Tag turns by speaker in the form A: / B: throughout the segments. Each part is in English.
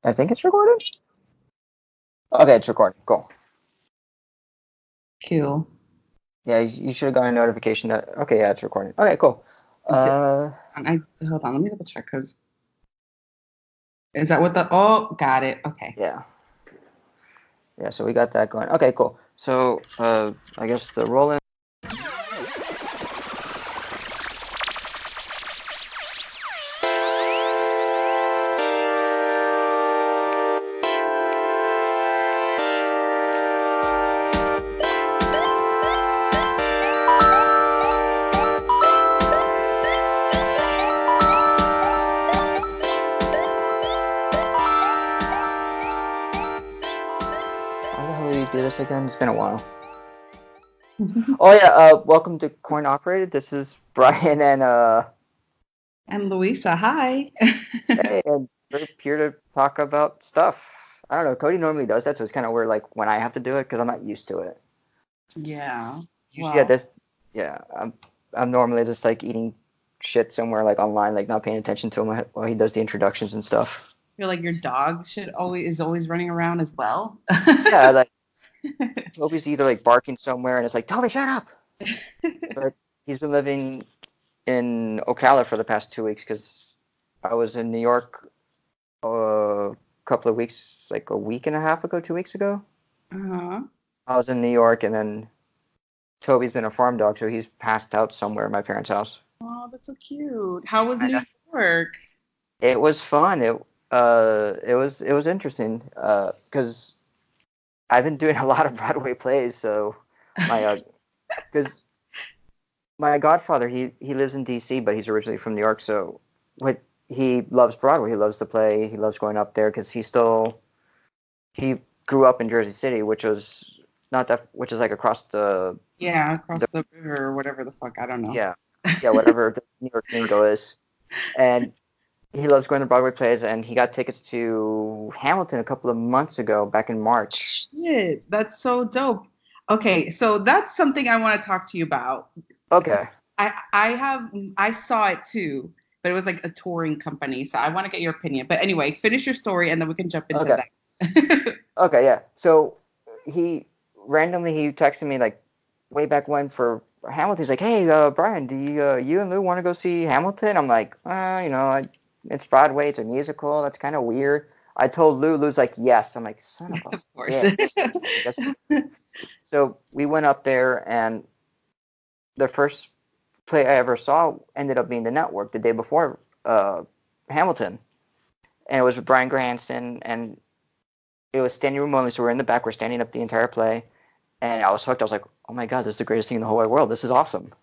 A: I think it's recorded. Okay, it's recording. Cool.
B: Cool.
A: Yeah, you should have gotten a notification that. Okay, yeah, it's recording. Okay, cool.
B: Hold on, let me double check because is that what the? Oh, got it. Okay.
A: Yeah. Yeah, so we got that going. Okay, cool. So I guess the roll-in. How the hell do you do this again? It's been a while. Oh yeah, welcome to Coin Operated. This is Brian and
B: And Luisa, hi.
A: hey, and we're here to talk about stuff. I don't know. Cody normally does that, so it's kind of weird, like when I have to do it because I'm not used to it.
B: Yeah.
A: Usually at
B: Well,
A: this, yeah, I'm normally just like eating shit somewhere like online, like not paying attention to him while he does the introductions and stuff.
B: I feel like your dog is always running around as well.
A: Yeah, like Toby's either like barking somewhere and it's like, Toby, shut up. But he's been living in Ocala for the past 2 weeks because I was in New York a couple of weeks, like a week and a half ago, 2 weeks ago.
B: Uh-huh.
A: I was in New York, and then Toby's been a farm dog, so he's passed out somewhere at my parents' house.
B: Oh, that's so cute. How was
A: I know.
B: New York?
A: It was fun. It was interesting because I've been doing a lot of Broadway plays. So my because my godfather he lives in D.C. but he's originally from New York. So what he loves Broadway. He loves to play. He loves going up there because he grew up in Jersey City, which was not that which is like across
B: Yeah, across
A: the
B: the river or whatever the fuck. I don't know.
A: yeah whatever the New York lingo is. And he loves going to Broadway plays, and he got tickets to Hamilton a couple of months ago, back in March.
B: Shit, that's so dope. Okay, so that's something I want to talk to you about.
A: Okay.
B: I saw it too, but it was like a touring company, so I want to get your opinion. But anyway, finish your story and then we can jump into
A: Okay.
B: that.
A: Okay, yeah. So he texted me like way back when for Hamilton. He's like, "Hey, Brian, do you and Lou want to go see Hamilton?" I'm like, it's Broadway, it's a musical. That's kind of weird. I told Lou. Lou's like, "Yes." I'm like, "Son of a
B: Of course.
A: bitch." Yes. So we went up there, and the first play I ever saw ended up being The Network the day before Hamilton, and it was with Bryan Cranston, and it was standing room only, so we're in the back, we're standing up the entire play, and I was hooked. I was like, "Oh my god, this is the greatest thing in the whole wide world. This is awesome."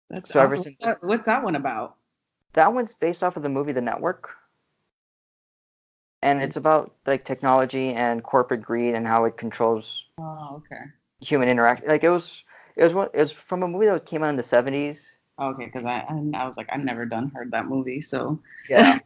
B: That's
A: So ever
B: awesome.
A: since
B: What's that one about?
A: that one's based off of the movie The Network, and it's about like technology and corporate greed and how it controls
B: Oh, okay.
A: human interaction. Like it was from a movie that came out in the 70s.
B: Okay, because I was like, I've never done heard that movie, so
A: Yeah.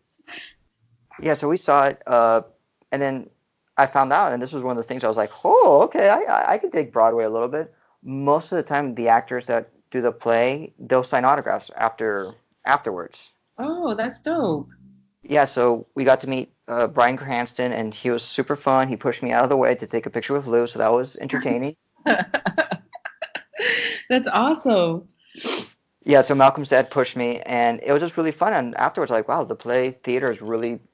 A: Yeah, so we saw it, and then I found out, and this was one of the things I was like, oh, okay, I can take Broadway a little bit. Most of the time, the actors that do the play, they'll sign autographs afterwards.
B: oh, that's dope.
A: Yeah, so we got to meet Bryan Cranston, and he was super fun. He pushed me out of the way to take a picture with Lou, so that was entertaining.
B: That's awesome.
A: Yeah, so Malcolm's dad pushed me, and it was just really fun. And afterwards, like, wow, the play theater is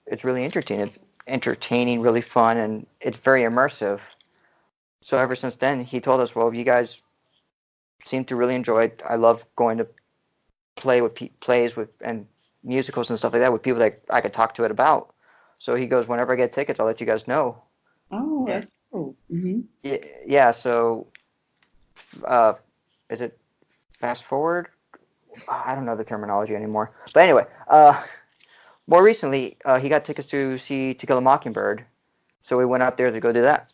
A: it's really entertaining. It's entertaining, really fun, and it's very immersive. So ever since then, he told us, well, you guys seem to really enjoy it. I love going to plays with and musicals and stuff like that with people that I could talk to it about. So he goes, whenever I get tickets, I'll let you guys know.
B: Oh,
A: And
B: that's cool. Hmm.
A: yeah, so uh, is it fast forward? I don't know the terminology anymore. But anyway, more recently, he got tickets to see To Kill a Mockingbird. So we went out there to go do that.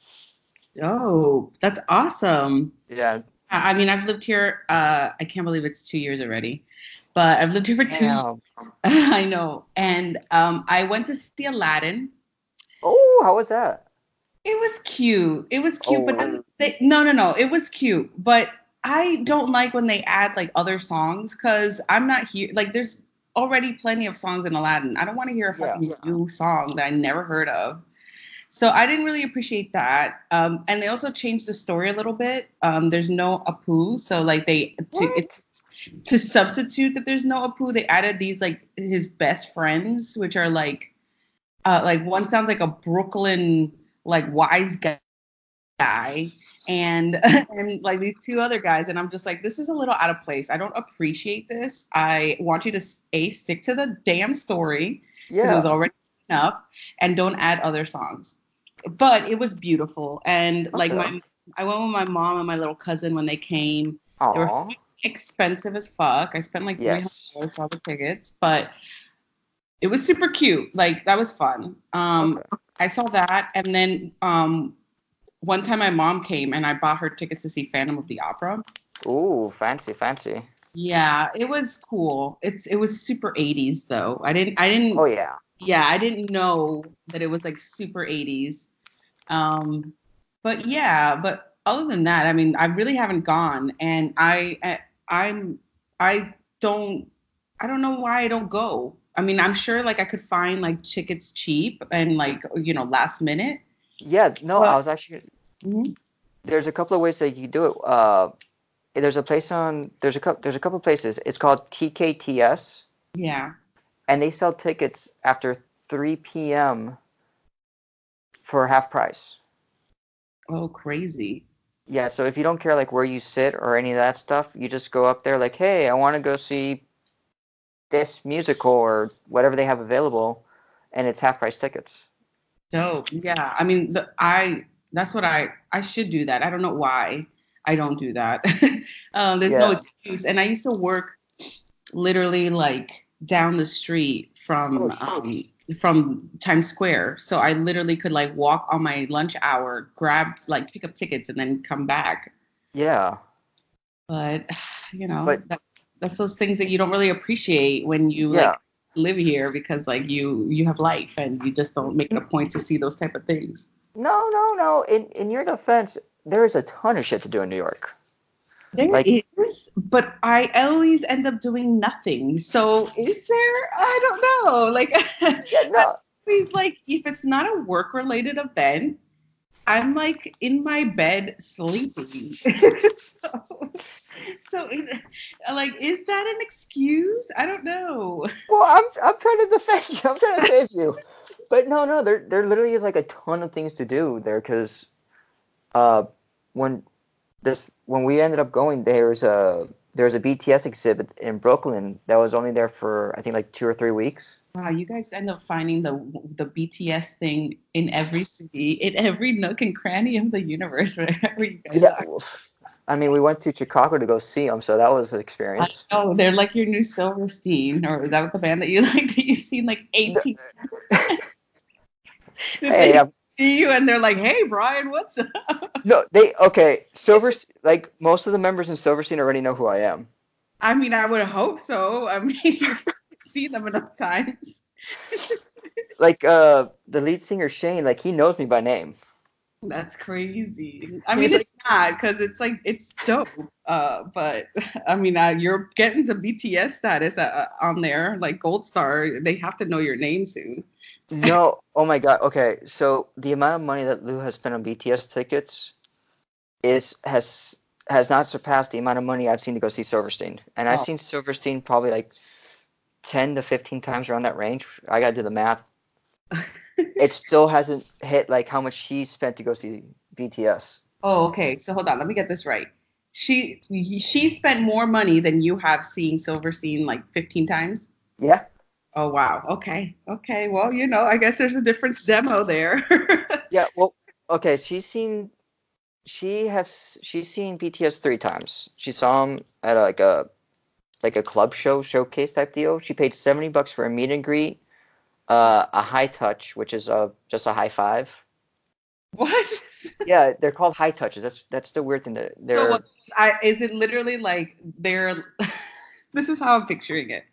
B: Oh, that's awesome.
A: Yeah.
B: I mean, I've lived here. I can't believe it's 2 years already, but I've lived here for 2 years.
A: Damn.
B: I know. And I went to see Aladdin.
A: Oh, how was that?
B: It was cute. It was cute, but
A: Oh,
B: then no. It was cute, but I don't like when they add like other songs because I'm not here. Like, there's already plenty of songs in Aladdin. I don't want to hear a
A: Yeah.
B: fucking new song that I never heard of. So I didn't really appreciate that. And they also changed the story a little bit. There's no Apu, so like
A: What?
B: to substitute that there's no Apu, they added these like his best friends, which are like one sounds like a Brooklyn like wise guy, and and like these two other guys, and I'm just like, this is a little out of place. I don't appreciate this. I want you to stick to the damn story because it was
A: Yeah.
B: already enough, and don't add other songs. But it was beautiful, and like
A: Okay.
B: I went with my mom and my little cousin when they came. They were
A: Aw.
B: expensive as fuck. I spent like
A: Yes.
B: $300 for all the tickets, but it was super cute. Like that was fun.
A: Okay.
B: I saw that, and then one time my mom came and I bought her tickets to see Phantom of the Opera.
A: Ooh, fancy, fancy.
B: Yeah, it was cool. It was super 80s though. I didn't
A: Oh yeah.
B: yeah, I didn't know that it was like super 80s. Um but yeah, but other than that, I mean, I really haven't gone, and I'm I don't I don't know why I don't go. I mean, I'm sure like I could find like tickets cheap and like, last minute.
A: Yeah. No, I
B: But
A: was actually.
B: Mhm.
A: There's a couple of ways that you do it. There's a couple of places. It's called TKTS,
B: Yeah.
A: and they sell tickets after 3 p.m. for half price.
B: Oh, crazy.
A: Yeah, so if you don't care like where you sit or any of that stuff, you just go up there like, hey, I want to go see this musical or whatever they have available, and it's half price tickets.
B: Dope. Yeah. I mean, that's what I should do that. I don't know why I don't do that. There's no
A: Yeah.
B: excuse. And I used to work literally like down the street
A: Oh,
B: from Times Square. So I literally could like walk on my lunch hour, grab like pick up tickets and then come back.
A: yeah.
B: But
A: But
B: that's those things that you don't really appreciate when you like
A: yeah.
B: live here, because like you have life and you just don't make it a point to see those type of things.
A: No, no, no. In your defense, there is a ton of shit to do in New York.
B: There
A: Like,
B: is, but I always end up doing nothing. So is there? I don't know. Like
A: yeah,
B: I
A: no.
B: always like, if it's not a work related event, I'm like in my bed sleeping. Like, is that an excuse? I don't know.
A: Well, I'm trying to defend you. I'm trying to save you. But no, no, there literally is like a ton of things to do there because uh when when we ended up going, there's a BTS exhibit in Brooklyn that was only there for I think like 2 or 3 weeks.
B: Wow, you guys end up finding the BTS thing in every city, in every nook and cranny of the universe, wherever you guys
A: Yeah,
B: are.
A: well, I mean, we went to Chicago to go see them, so that was an
B: I
A: experience.
B: know, they're like your new Silverstein, or is that the band that you like, that you've seen like 18? Did
A: Hey,
B: they see you and they're like, "Hey, Brian, what's up?"
A: no, they okay. Like most of the members in Silverstein already know who I am.
B: I mean, I would hope so. I mean, you've seen them enough times.
A: Like the lead singer Shane, like he knows me by name.
B: That's crazy. I
A: He's
B: mean, it's
A: like,
B: not, because it's like it's dope. But I mean, you're getting to BTS status on there, like Gold Star. They have to know your name soon.
A: no, oh my God. Okay, so the amount of money that Lou has spent on BTS tickets is has not surpassed the amount of money I've seen to go see Silverstein. And I've
B: Oh,
A: seen Silverstein probably like 10 to 15 times around that range. I gotta do the math. It still hasn't hit like how much she spent to go see BTS.
B: oh, okay. So hold on, let me get this right. She spent more money than you have seeing Silverstein like 15 times.
A: Yeah.
B: Oh wow. Okay. Okay. Well, I guess there's a difference demo there.
A: Yeah. Well, okay. She's seen BTS 3 times. She saw him at like a club showcase type deal. She paid $70 for a meet and greet, a high touch, which is just a high five.
B: What?
A: Yeah, they're called high touches. That's the weird thing. That
B: So
A: they're
B: what? Is it literally like they're? This is how I'm picturing it.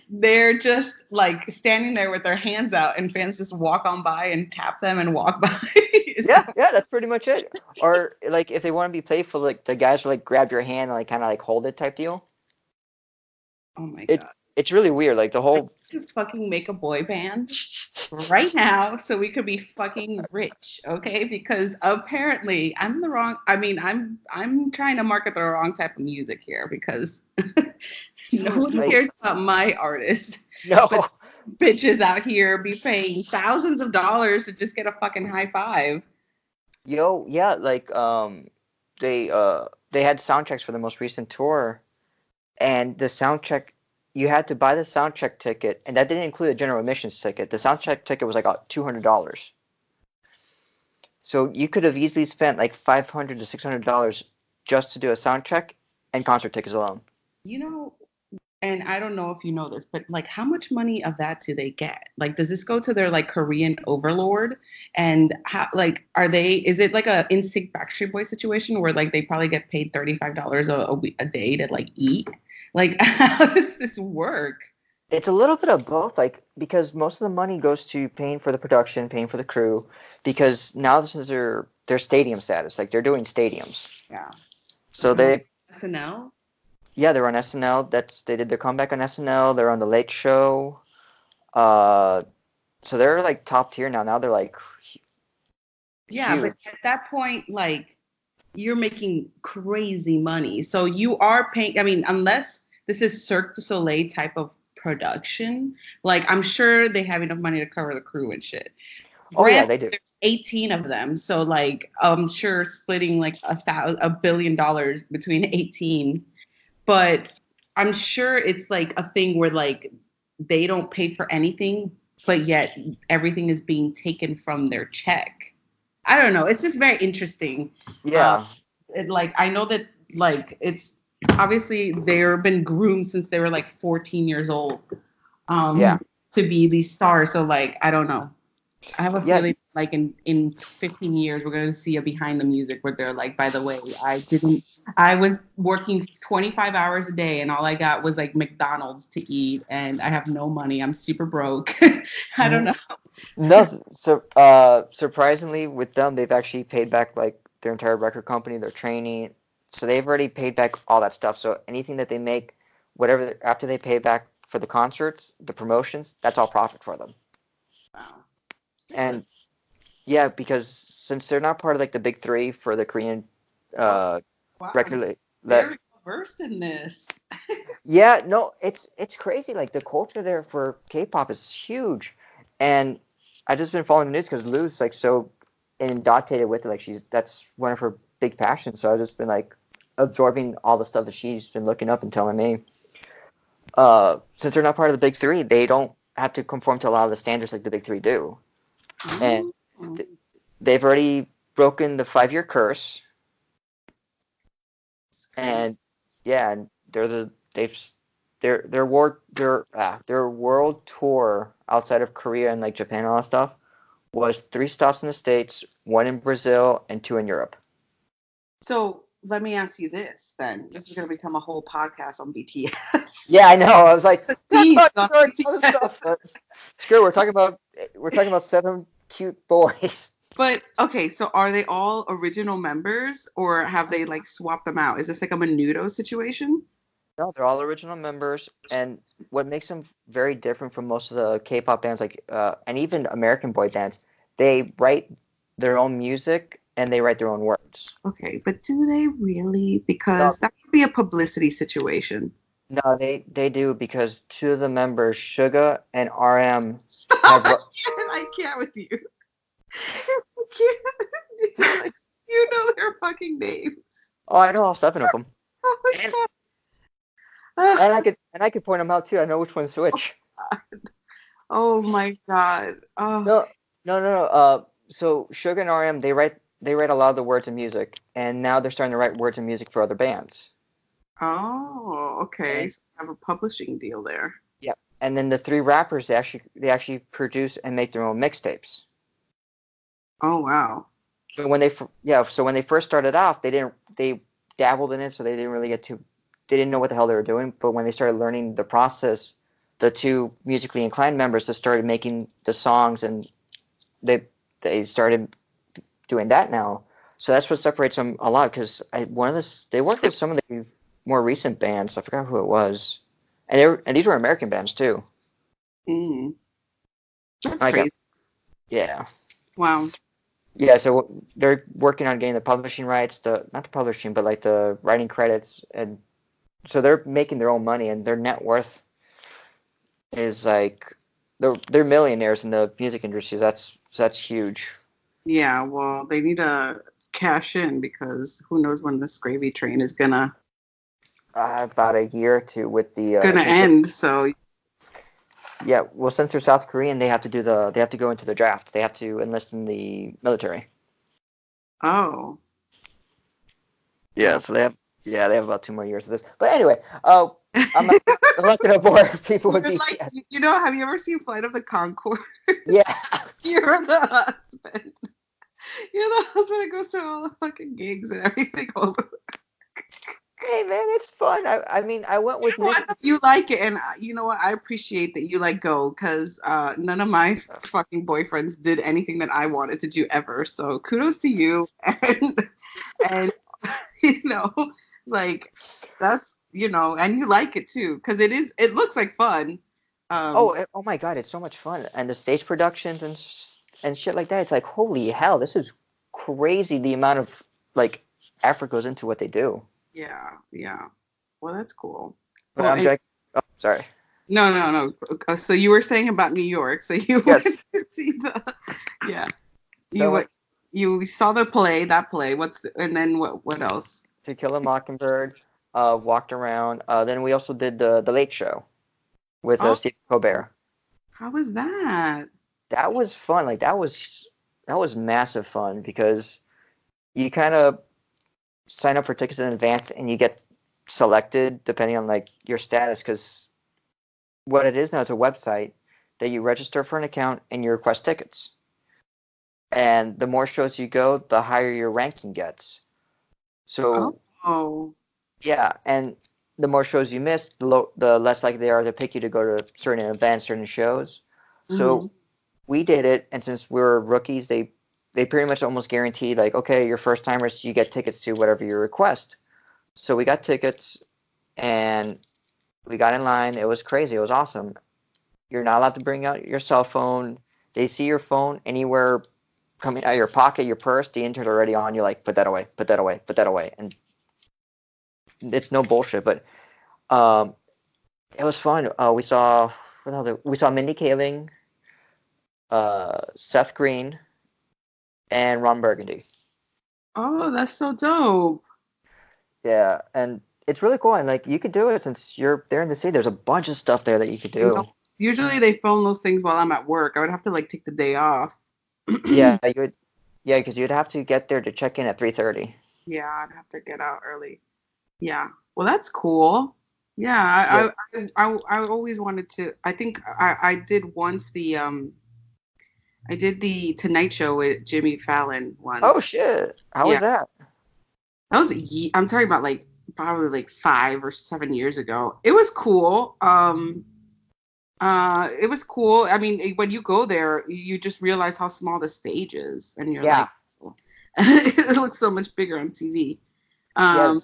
B: They're just like standing there with their hands out, and fans just walk on by and tap them and walk by.
A: yeah, that's pretty much it. Or like if they want to be playful, like the guys will like grab your hand and like kind of like hold it type deal.
B: Oh my
A: It
B: god.
A: it's really weird. Like the whole.
B: To fucking make a boy band right now so we could be fucking rich, okay? Because apparently I'm the wrong. I mean, I'm trying to market the wrong type of music here because no one
A: Like,
B: cares about my artists.
A: no.
B: But bitches out here be paying thousands of dollars to just get a fucking high five.
A: Yo, yeah, like they had soundchecks for the most recent tour, and the soundcheck you had to buy the soundcheck ticket, and that didn't include a general admissions ticket. The soundcheck ticket was like $200. So you could have easily spent like $500 to $600 just to do a sound check and concert tickets alone.
B: You know, and I don't know if you know this, but like how much money of that do they get? Like does this go to their like Korean overlord? And how like are they is it like a NSYNC Backstreet Boy situation where like they probably get paid $35 a day to like eat? Like how does this work?
A: It's a little bit of both, like because most of the money goes to paying for the production, paying for the crew, because now this is their stadium status, like they're doing stadiums.
B: Yeah.
A: So they
B: SNL?
A: yeah, they're on SNL. They did their comeback on SNL. They're on the Late Show. So they're like top tier now. Now they're like
B: Yeah,
A: huge.
B: but at that point, like you're making crazy money. So you are paying, I mean, unless this is Cirque du Soleil type of production, like I'm sure they have enough money to cover the crew and shit.
A: Oh yeah, they do.
B: There's 18 of them, so like I'm sure splitting like $1 billion between 18, but I'm sure it's like a thing where like they don't pay for anything, but yet everything is being taken from their check. I don't know. It's just very interesting.
A: Yeah.
B: Like I know that like it's obviously they've been groomed since they were like 14 years old.
A: Yeah.
B: To be these stars. So like I don't know. I have a feeling like in 15 years we're gonna see a behind the music where they're like, by the way, I was working 25 hours a day and all I got was like McDonald's to eat and I have no money. I'm super broke. I don't know.
A: No, so surprisingly with them, they've actually paid back like their entire record company, their training. So they've already paid back all that stuff. So anything that they make, whatever after they pay back for the concerts, the promotions, that's all profit for them.
B: Wow.
A: And yeah, because since they're not part of like the big three for the Korean
B: Wow.
A: record,
B: Very versed in this.
A: yeah, no, it's crazy. Like the culture there for K-pop is huge, and I just been following the news because Lou's like so inundated with it. Like that's one of her big passions. So I've just been like absorbing all the stuff that she's been looking up and telling me. Since they're not part of the big three, they don't have to conform to a lot of the standards like the big three do. And they've already broken the 5-year curse. And yeah, and their world tour outside of Korea and like Japan and all that stuff was 3 stops in the States, 1 in Brazil, and 2 in Europe.
B: So let me ask you this then. This is gonna become a whole podcast on BTS.
A: Yeah, I know. I was like,
B: stuff.
A: Screw. We're talking about 7 cute boys.
B: But okay, so are they all original members or have they like swapped them out? Is this like a Menudo situation?
A: No, they're all original members, and what makes them very different from most of the K-pop bands, like and even American boy bands, they write their own music and they write their own words.
B: Okay, but do they really? Because that could be a publicity situation.
A: No, they do because 2 of the members, Suga and RM,
B: I can't with you. I can't. You know their fucking names.
A: Oh, I know all 7 of them.
B: Oh my God.
A: And I could point them out too. I know which one's which.
B: Oh my God. Oh.
A: No. So Suga and RM, they write a lot of the words and music, and now they're starting to write words and music for other bands.
B: Oh, okay. So I have a publishing deal there.
A: Yeah, and then the 3 rappers, they actually produce and make their own mixtapes.
B: Oh wow.
A: So when they first started off, they dabbled in it, so they didn't know what the hell they were doing. But when they started learning the process, the 2 musically inclined members just started making the songs, and they started doing that now. So that's what separates them a lot. Because they worked with some of the more recent bands. I forgot who it was. And these were American bands too.
B: Mm. That's
A: Like,
B: crazy.
A: yeah.
B: Wow.
A: Yeah, so they're working on getting the publishing rights, not the publishing, but like the writing credits, and so they're making their own money, and their net worth is like they're millionaires in the music industry. That's huge.
B: Yeah, well, they need to cash in because who knows when this gravy train is
A: About a year or two with the
B: gonna
A: since
B: end. So
A: yeah, well, since they're South Korean, they have to go into the draft. They have to enlist in the military.
B: oh,
A: Yeah,
B: oh.
A: so they have about 2 more years of this. But anyway, I'm not gonna bore people with
B: You're like,
A: BTS.
B: have you ever seen Flight of the Conchords?
A: Yeah.
B: You're the husband. You're the husband that goes to all the fucking gigs and everything.
A: Hey man, it's fun. I mean, I went with Nick.
B: You like it, and you know what? I appreciate that you like go because none of my fucking boyfriends did anything that I wanted to do ever. So kudos to you, and like that's and you like it too because it looks like fun.
A: Oh my God, it's so much fun, and the stage productions and shit like that. It's like holy hell, this is crazy. The amount of like effort goes into what they do.
B: Yeah, yeah. Well, that's cool.
A: But
B: Well,
A: I'm like, oh, sorry.
B: no. So you were saying about New York. So you went
A: Yes.
B: to see yeah.
A: So
B: You saw that play. And then what else?
A: To Kill a Mockingbird, walked around. Then we also did the Late Show with
B: Oh,
A: Stephen Colbert.
B: how was that?
A: That was fun. Like that was massive fun because you kind of sign up for tickets in advance and you get selected depending on like your status. Because what it is now is a website that you register for an account and you request tickets. And the more shows you go, the higher your ranking gets. So
B: Oh.
A: yeah, and the more shows you miss, the less likely they are to pick you to go to certain events, certain shows.
B: Mm-hmm.
A: So we did it, and since we were rookies, they pretty much almost guaranteed like, okay, you're first timers, you get tickets to whatever you request. So we got tickets, and we got in line. It was crazy. It was awesome. You're not allowed to bring out your cell phone. They see your phone anywhere coming out of your pocket, your purse. The internet's already on. You're like, put that away, put that away, put that away, and it's no bullshit. But um, it was fun. We saw Mindy Kaling, Seth Green, and Ron Burgundy.
B: Oh, that's so dope.
A: Yeah, and it's really cool. And like you could do it since you're there in the city. There's a bunch of stuff there that you could do.
B: Usually they film those things while I'm at work. I would have to like take the day off.
A: Yeah, you would. Yeah, because you'd have to get there to check in at 3:30.
B: Yeah, I'd have to get out early. Yeah. Well, that's cool. Yeah,
A: Yeah.
B: I always wanted to. I think I did once I did the Tonight Show with Jimmy Fallon
A: Oh
B: once.
A: shit! How was
B: Yeah,
A: that?
B: that was I'm talking about like probably like 5 or 7 years ago. It was cool. It was cool. I mean, when you go there, you just realize how small the stage is, and you're
A: Yeah,
B: like, it looks so much bigger on TV.
A: yeah,
B: Um,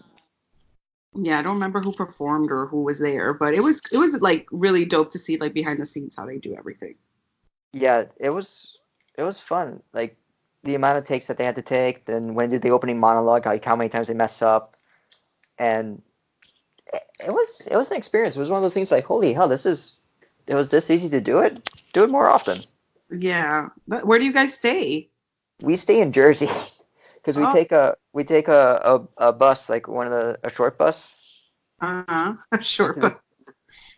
B: yeah, I don't remember who performed or who was there, but it was like really dope to see like behind the scenes how they do everything.
A: yeah. It was fun. Like the amount of takes that they had to take. Then when did the opening monologue? Like how many times they mess up, and it was an experience. It was one of those things like, holy hell, it was this easy to do it. Do it more often.
B: Yeah. But where do you guys stay?
A: We stay in Jersey because
B: Oh,
A: we take a bus, like a short bus
B: sure.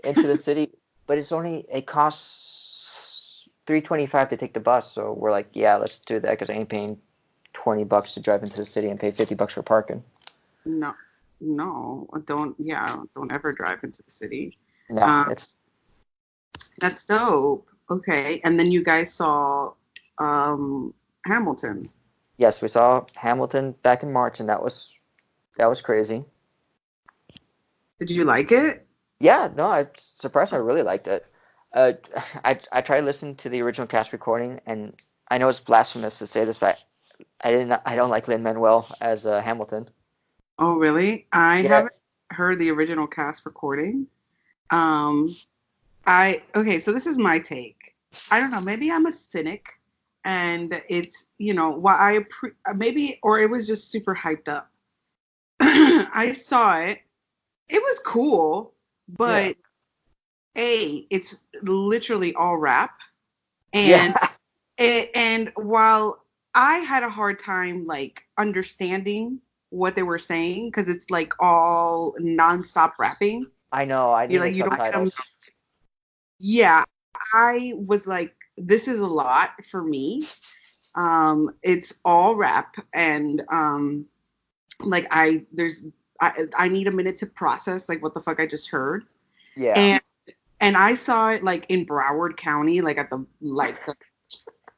A: into the city, but it costs 3.25 to take the bus. So we're like, yeah, let's do that because I ain't paying $20 to drive into the city and pay $50 for parking.
B: No, no, don't. Yeah, don't ever drive into the city.
A: No,
B: Um,
A: it's
B: that's dope. Okay, and then you guys saw Hamilton.
A: yes, we saw Hamilton back in March, and that was crazy.
B: Did you like it?
A: Yeah, no, I'm surprised. I really liked it. Uh, I tried listening to the original cast recording, and I know it's blasphemous to say this, but I don't like Lin Manuel as Hamilton.
B: Oh, really? I
A: Yeah,
B: haven't heard the original cast recording. Um, so this is my take. I don't know, maybe I'm a cynic, and it's why maybe, or it was just super hyped up. I saw it. It was cool,
A: Yeah.
B: but it's literally all rap, and
A: Yeah.
B: and while I had a hard time like understanding what they were saying because it's like all nonstop rapping.
A: I know. I
B: You
A: needed
B: you don't get them.
A: subtitles.
B: Yeah, I was like, this is a lot for me. It's all rap, and like I need a minute to process like what the fuck I just heard,
A: Yeah.
B: and I saw it like in Broward County, like at the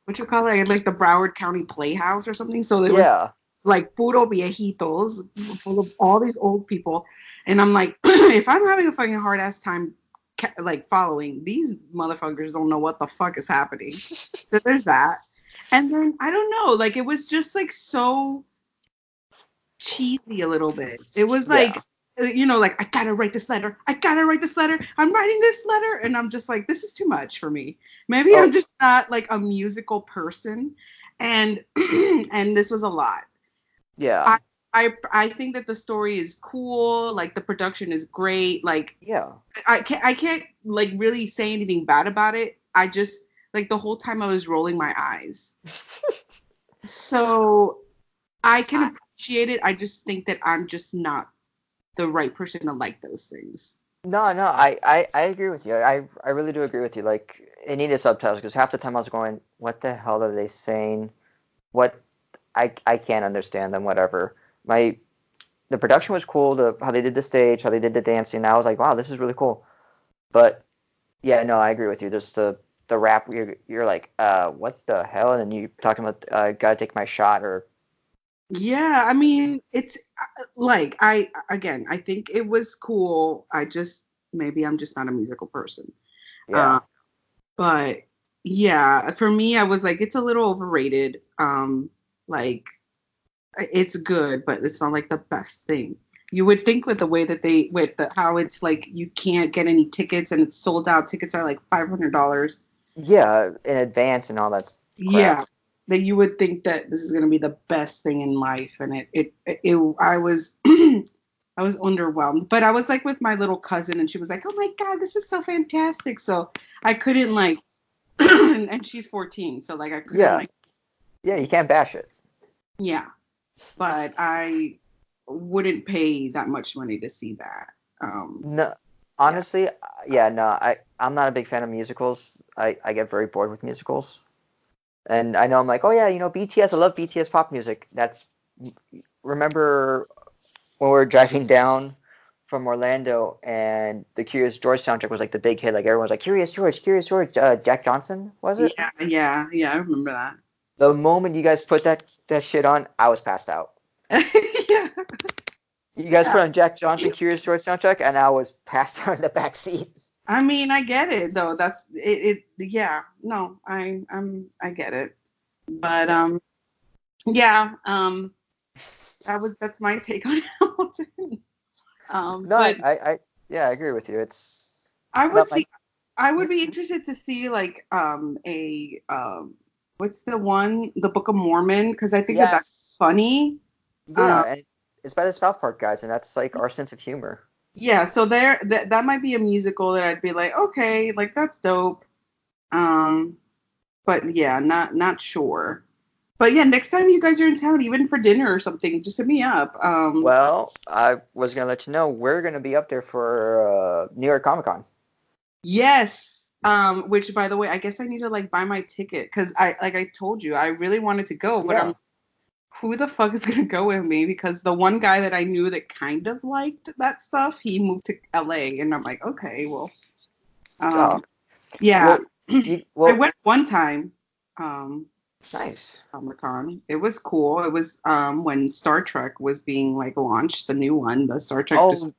B: what you call it, like the Broward County Playhouse or something. So there was
A: Yeah.
B: like puro viejitos, full of all these old people, and I'm like, if I'm having a fucking hard ass time like following these motherfuckers, don't know what the fuck is happening. So there's that, and then I don't know, like it was just like so cheesy a little bit. It was like,
A: Yeah.
B: like I gotta write this letter. I gotta write this letter. I'm writing this letter, and I'm just like, this is too much for me. Maybe I'm
A: Oh,
B: just not like a musical person, and and this was a lot.
A: yeah.
B: I I think that the story is cool. Like the production is great. Like
A: Yeah.
B: I can't like really say anything bad about it. I just like the whole time I was rolling my eyes. So I can
A: I,
B: appreciate it. I just think that I'm just not the right person to like those things.
A: no. I agree with you. I really do agree with you. Like, it needed subtitles because half the time I was going, what the hell are they saying? What I can't understand them. Whatever. The production was cool. How they did the stage, how they did the dancing. I was like, wow, this is really cool. But yeah, no, I agree with you. There's the rap. You're like, what the hell? And then you talking about gotta take my shot or
B: Yeah, I mean, it's like I think it was cool. I just maybe I'm just not a musical person.
A: yeah.
B: Uh, but yeah, for me, I was like, it's a little overrated. Like it's good, but it's not like the best thing. You would think with the way that how it's like you can't get any tickets and it's sold out. Tickets are like $500.
A: Yeah, in advance and all that crap.
B: Yeah, that you would think that this is gonna be the best thing in life, and it I was I was underwhelmed. But I was like with my little cousin, and she was like, "Oh my God, this is so fantastic!" So I couldn't like, and she's 14, so like I couldn't
A: Yeah,
B: like,
A: yeah, you can't bash it.
B: yeah. But I wouldn't pay that much money to see that.
A: No,
B: Yeah.
A: honestly, yeah, no, I'm not a big fan of musicals. I get very bored with musicals. And I know I'm like, oh yeah, BTS. I love BTS pop music. Remember when we were driving down from Orlando and the Curious George soundtrack was like the big hit. Like everyone was like, Curious George, Curious George. Jack Johnson was it?
B: Yeah, I remember that.
A: The moment you guys put that shit on, I was passed out.
B: Yeah.
A: You guys
B: Yeah.
A: put on Jack Johnson Curious George soundtrack, and I was passed out in the back seat.
B: I mean, I get it though. That's it. Yeah, no, I get it. But
A: Yeah.
B: yeah, that's my take on Hamilton.
A: No,
B: But
A: yeah, I agree with you. It's
B: I would
A: not my.
B: see, I
A: Yeah,
B: would be interested to see like a what's the Book of Mormon, because I think that that's
A: yes.
B: funny.
A: Yeah,
B: Um,
A: and it's by the South Park guys, and that's like our sense of humor.
B: yeah, so that might be a musical that I'd be like, okay, like that's dope. Um, but yeah, not sure. But yeah, next time you guys are in town, even for dinner or something, just hit me up.
A: Well, I was gonna let you know we're gonna be up there for New York Comic Con.
B: Yes. Which by the way, I guess I need to like buy my ticket because I told you, I really wanted to go, but
A: Yeah.
B: who the fuck is gonna go with me? Because the one guy that I knew that kind of liked that stuff, he moved to LA, and I'm like, okay, well,
A: Oh,
B: yeah.
A: well,
B: I went one time. Um,
A: nice.
B: Comic Con. It was cool. It was when Star Trek was being like launched, the new one, the Star Trek.
A: Oh,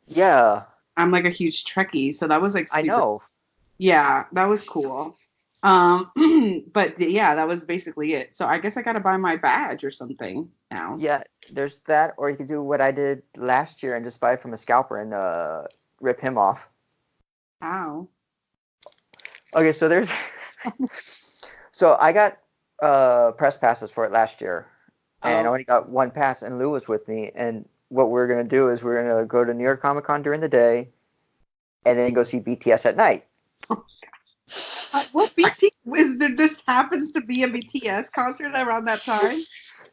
A: yeah,
B: I'm like a huge Trekkie, so that was like
A: I
B: super.
A: know.
B: Yeah, that was cool. But yeah, that was basically it. So I guess I gotta buy my badge or something now.
A: Yeah, there's that, or you could do what I did last year and just buy it from a scalper and rip him off.
B: How?
A: Okay, so there's so I got press passes for it last year, and I
B: Oh.
A: only got one pass, and Lou was with me. And what we're gonna do is we're gonna go to New York Comic Con during the day, and then go see BTS at night.
B: What BT is there? Just happens to be a BTS concert around that time.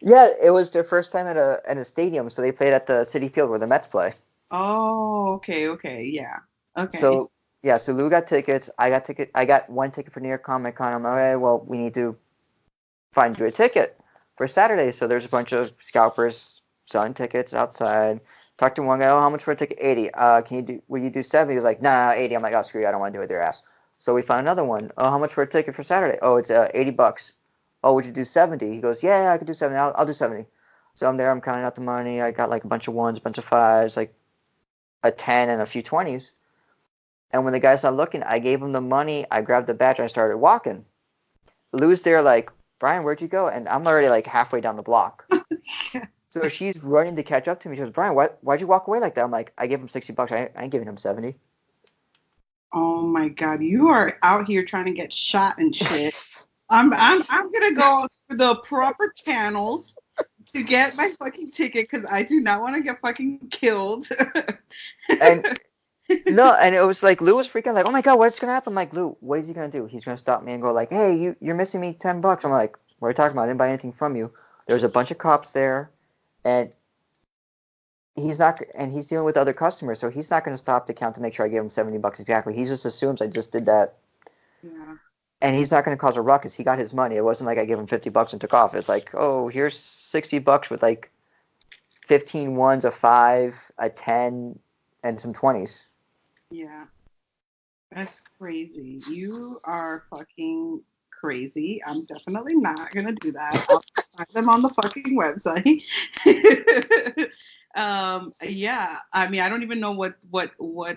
A: Yeah, it was their first time at a stadium, so they played at the City Field where the Mets play.
B: Oh, okay, yeah, okay,
A: So yeah, so Lou got tickets. I got one ticket for New York Comic Con. I'm like, okay, well, we need to find you a ticket for Saturday. So there's a bunch of scalpers selling tickets outside. Talked to one guy, oh, how much for a ticket? 80. Will you do 70? He was like, nah, 80. I'm like, oh, screw you. I don't want to do it with your ass. So we found another one. Oh, how much for a ticket for Saturday? Oh, it's 80 bucks. Oh, would you do 70? He goes, yeah, I could do 70. I'll do 70. So I'm there. I'm counting out the money. I got like a bunch of ones, a bunch of fives, like a 10 and a few 20s. And when the guy's not looking, I gave him the money. I grabbed the badge. And I started walking. Lou's there like, Brian, where'd you go? And I'm already like halfway down the block. So she's running to catch up to me. She goes, Brian, why'd you walk away like that? I'm like, I gave him 60 bucks. I ain't giving him 70.
B: Oh my God, you are out here trying to get shot and shit. I'm gonna go through the proper channels to get my fucking ticket because I do not want to get fucking killed.
A: And no, and it was like Lou was freaking like, oh my God, what's gonna happen? I'm like, Lou, what is he gonna do? He's gonna stop me and go like, hey, you're missing me 10 bucks. I'm like, what are you talking about? I didn't buy anything from you. There's a bunch of cops there, and he's dealing with other customers, so he's not gonna stop to count to make sure I gave him 70 bucks exactly. He just assumes I just did that.
B: Yeah.
A: And he's not going to cause a ruckus. He got his money. It wasn't like I gave him 50 bucks and took off. It's like, oh, here's 60 bucks with like 15 ones, a 5, a 10, and some 20s.
B: Yeah. That's crazy. You are fucking crazy. I'm definitely not gonna do that. I'll find them on the fucking website. Yeah. I mean, I don't even know what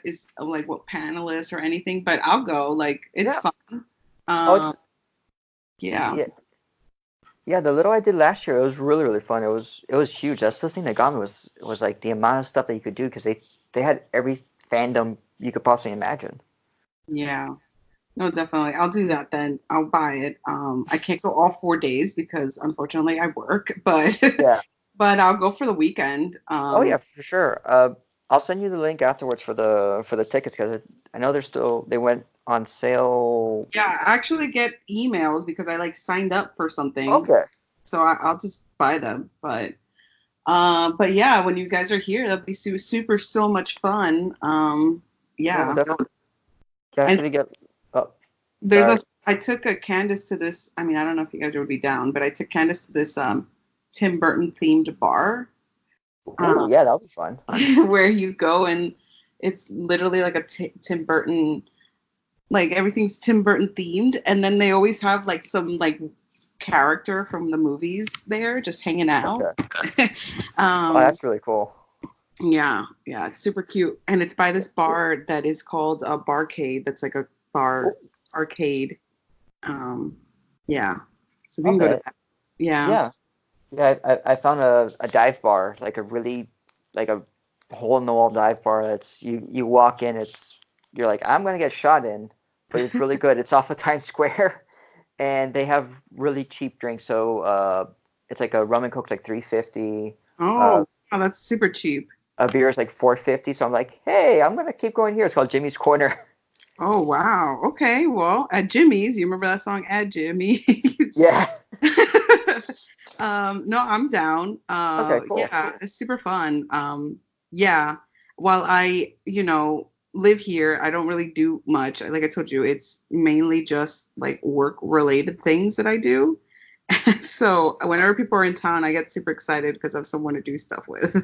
B: is like what panelists or anything, but I'll go. Like, it's
A: Yeah.
B: fun.
A: Oh, it's
B: Yeah.
A: yeah, yeah. The little I did last year, it was really really fun. It was huge. That's the thing that got me was like the amount of stuff that you could do because they had every fandom you could possibly imagine.
B: Yeah. No, definitely. I'll do that then. I'll buy it. I can't go all 4 days because unfortunately I work, but
A: Yeah.
B: but I'll go for the weekend.
A: Oh yeah, for sure. I'll send you the link afterwards for the tickets because I know they went on sale.
B: Yeah, I actually get emails because I like signed up for something,
A: Okay.
B: so I'll just buy them. But yeah, when you guys are here, that'll be super so much fun.
A: Yeah, we'll
B: Yeah, and
A: definitely get. Oh,
B: there's
A: sorry.
B: a I took a Candace to this. I mean, I don't know if you guys would be down, but I took Candace to this Tim Burton themed bar.
A: Ooh, yeah, that'll be fun.
B: Where you go and it's literally like a Tim Burton, like everything's Tim Burton themed, and then they always have like some like character from the movies there just hanging out.
A: Okay. Oh,
B: um,
A: that's really cool.
B: yeah, it's super cute, and it's by this bar that is called a barcade. That's like a bar
A: Ooh,
B: arcade. Um, yeah, so we can go to
A: okay.
B: that. Yeah.
A: Yeah. Yeah, I found a dive bar, like a really like a hole in the wall dive bar that's you walk in, you're like, I'm gonna get shot in, but it's really good. It's off of Times Square and they have really cheap drinks. So it's like a rum and coke's like 350. Uh,
B: Oh, that's super cheap.
A: a beer is like 450. So I'm like, hey, I'm gonna keep going here. It's called Jimmy's Corner.
B: Oh wow. Okay. Well, at Jimmy's, you remember that song at Jimmy's?
A: Yeah.
B: No, I'm down.
A: Okay, cool.
B: Yeah, it's super fun. Yeah. While I, live here, I don't really do much. Like I told you, it's mainly just like work related things that I do. So whenever people are in town, I get super excited because I have someone to do stuff with.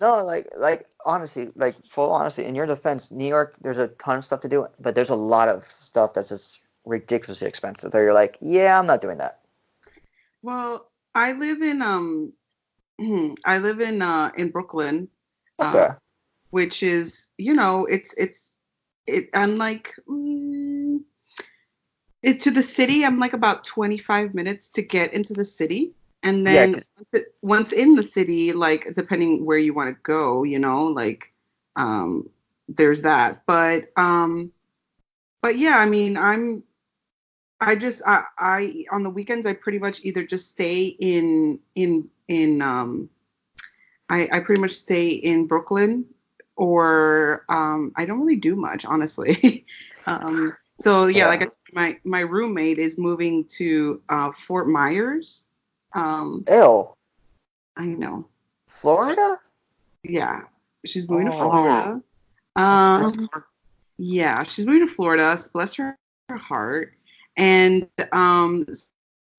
A: No, like honestly, like full honesty, in your defense, New York, there's a ton of stuff to do, but there's a lot of stuff that's just ridiculously expensive. So you're like, yeah, I'm not doing that.
B: Well, I live in in Brooklyn, uh,
A: Okay.
B: which is, I'm like it to the city. I'm like about 25 minutes to get into the city, and
A: Yeah,
B: then once in the city, like depending where you want to go, like um there's that. But yeah, I mean, I on the weekends I pretty much either just stay in I pretty much stay in Brooklyn, or I don't really do much, honestly. So yeah, like
A: Yeah.
B: I said, my roommate is moving to Fort Myers.
A: Ew.
B: I know.
A: Florida?
B: Yeah, she's moving to
A: Oh,
B: Florida.
A: that's great.
B: Um, yeah, she's moving to Florida. Bless her heart. And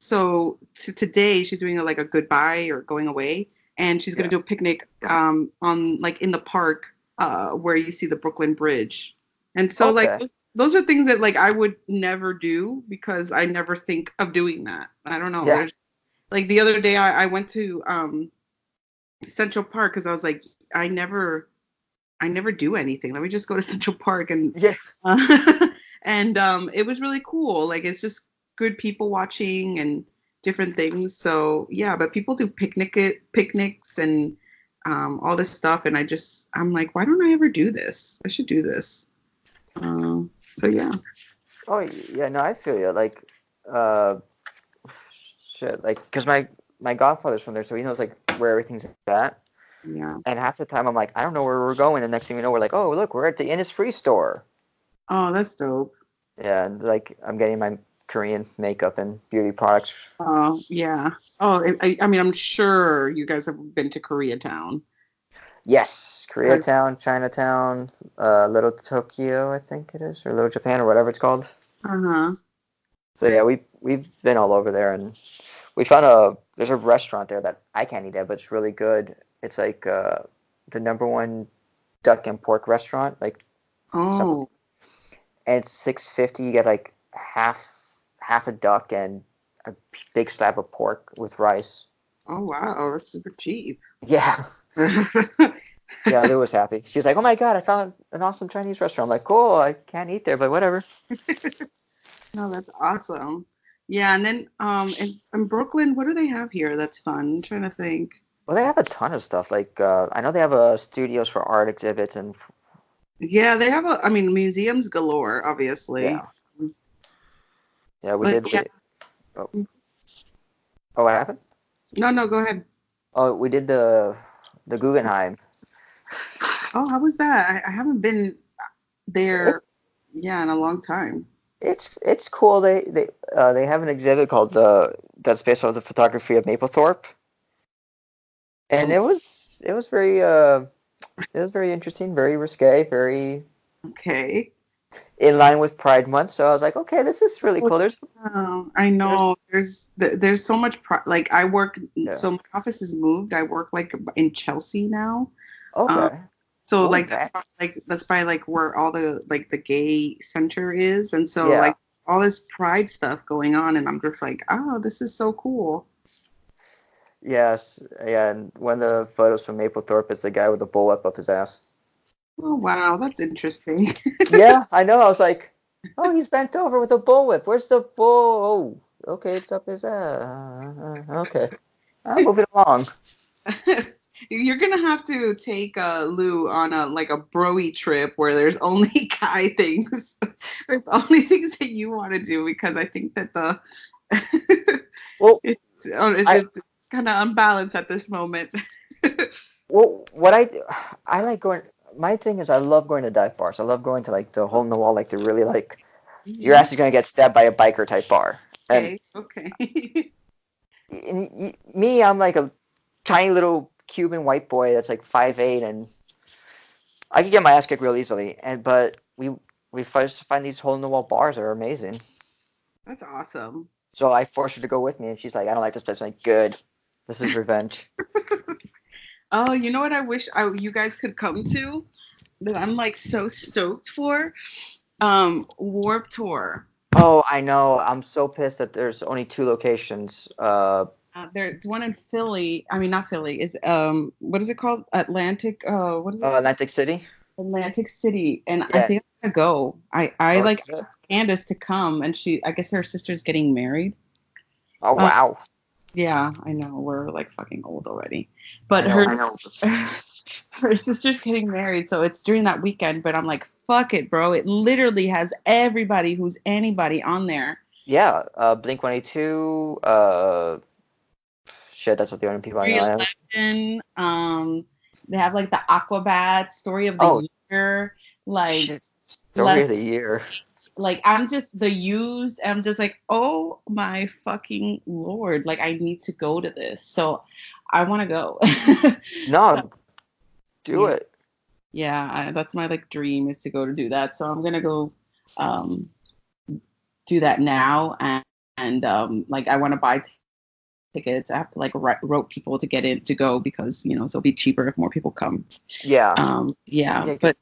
B: so today she's doing like a goodbye or going away, and she's gonna
A: Yeah.
B: do a picnic on like in the park where you see the Brooklyn Bridge. And so like
A: Okay.
B: those are things that like I would never do because I never think of doing that. I don't know.
A: Yeah.
B: There's like the other day I went to Central Park because I was like I never do anything. Let me just go to Central Park
A: Yeah.
B: and it was really cool. Like it's just good people watching and different things. So yeah, but people do picnics and all this stuff, and I'm like, why don't I ever do this? I should do this. So yeah.
A: Oh, yeah. No, I feel you. Like, uh, shit. Like, because my godfather's from there, so he knows like where everything's at.
B: Yeah.
A: And half the time I'm like, I don't know where we're going. And next thing you know, we're like, oh, look, we're at the Innisfree store.
B: Oh, that's dope.
A: Yeah, and like I'm getting my Korean makeup and beauty products.
B: Oh, yeah. Oh, I mean, I'm sure you guys have been to Koreatown.
A: Yes,
B: 'Cause-
A: Koreatown, Chinatown, Little Tokyo, I think it is, or Little Japan, or whatever it's called.
B: Uh-huh.
A: So yeah, we've been all over there, and we found there's a restaurant there that I can't eat at, but it's really good. It's like the number one duck and pork restaurant, like something,
B: Oh.
A: and it's $6.50. You get like half a duck and a big slab of pork with rice.
B: Oh, wow. That's super cheap.
A: Yeah, yeah, Lou was happy. She was like, "Oh my God, I found an awesome Chinese restaurant." I'm like, "Cool, I can't eat there, but whatever."
B: No, that's awesome. Yeah, and then in Brooklyn, what do they have here that's fun? I'm trying to think.
A: Well, they have a ton of stuff. Like I know they have studios for art exhibits and
B: Yeah, they have I mean, museums galore, obviously.
A: yeah, yeah. We
B: But
A: did
B: yeah.
A: the oh, oh what happened?
B: No, no, go ahead.
A: Oh, we did the Guggenheim.
B: Oh, how was that? I haven't been
A: It,
B: there, yeah, in a long time.
A: it's cool. They have an exhibit called that's based on the photography of Mapplethorpe, and
B: Oh,
A: it was very interesting, very risque, very
B: okay.
A: in line with Pride Month. So I was like, okay, this is really
B: Oh,
A: cool.
B: I
A: There's
B: know. There's so much like I work.
A: yeah.
B: So my office has moved. I work like in Chelsea now. Um,
A: Okay.
B: so
A: Oh,
B: like
A: that.
B: that's by like where all the like the gay center is, and so
A: Yeah.
B: like all this pride stuff going on, and I'm just like, oh, this is so cool.
A: Yes. Yeah. And one of the photos from Mapplethorpe is the guy with the bullwhip up his ass.
B: Oh wow, that's interesting.
A: Yeah, I know. I was like, oh, he's bent over with a bullwhip. Where's the bull? Oh, okay, it's up his ass. Okay. I'll move it along.
B: You're gonna have to take Lou on a like a broy trip where there's only guy things, or it's only things that you want to do because I think that the
A: Well,
B: it's
A: I
B: just kind of unbalanced at this moment.
A: well, what I do, I like going. My thing is, I love going to dive bars. I love going to like the hole in the wall, like the really like you're
B: Mhm.
A: actually gonna get stabbed by a biker type bar. And,
B: Okay, okay.
A: me, I'm like a tiny little Cuban white boy that's like 5'8", and I could get my ass kicked real easily. But we first find these hole in the wall bars that are amazing.
B: That's awesome.
A: So I forced her to go with me, and she's like, "I don't like this place." I'm like, good. This is revenge.
B: Oh, you know what I wish you guys could come to that I'm like so stoked for? Warp Tour.
A: Oh, I know. I'm so pissed that there's only two locations.
B: There's one in Philly. I mean, not Philly. Is what is it called? Atlantic. What is it?
A: Atlantic City.
B: Atlantic City. And I
A: Yeah.
B: think I'm gonna go. I
A: Oh,
B: like
A: shit.
B: asked Candace to come, and I guess her sister's getting married.
A: Oh,
B: Um,
A: wow.
B: Yeah, I know. We're like fucking old already.
A: I
B: But
A: know.
B: her sister's getting married, so it's during that weekend. But I'm like, fuck it, bro. It literally has everybody who's anybody on there.
A: Yeah, Blink 182. Shit, that's what the only people I know. I have.
B: 311. They have like the Aquabat story of
A: Oh,
B: the year. Like,
A: shit. Story
B: let
A: of the year.
B: like I'm just the used. I'm just like, oh my fucking lord! Like I need to go to this, so I want to go. So,
A: No, do
B: yeah,
A: it.
B: yeah, that's my like dream is to go to do that. So I'm gonna go um, do that now, and like I want to buy tickets. I have to like rope people to get in to go because so it'll be cheaper if more people come.
A: Yeah.
B: Yeah,
A: Yeah,
B: but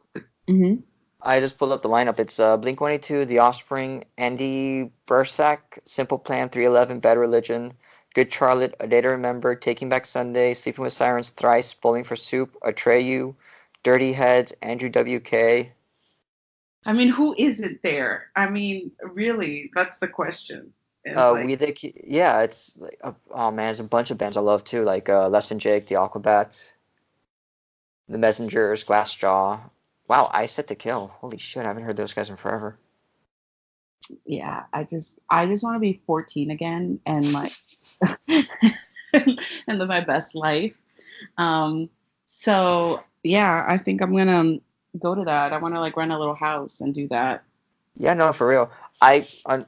B: mhm.
A: I just pulled up the lineup. It's Blink 182, The Offspring, Andy Bursack, Simple Plan, 311, Bad Religion, Good Charlotte, A Day to Remember, Taking Back Sunday, Sleeping with Sirens, Thrice, Bowling for Soup, Atreyu, Dirty Heads, Andrew WK.
B: I mean, who isn't there? I mean, really, that's the question. Is like,
A: Yeah, it's like, oh man, there's a bunch of bands I love too, like Less Than Jake, The Aquabats, The Messengers, Glassjaw. Wow, I Set to Kill. Holy shit, I haven't heard those guys in forever.
B: yeah, I just want to be 14 again and like and live my best life. Um, so yeah, I think I'm gonna go to that. I want to like rent a little house and do that.
A: Yeah, no, for real. And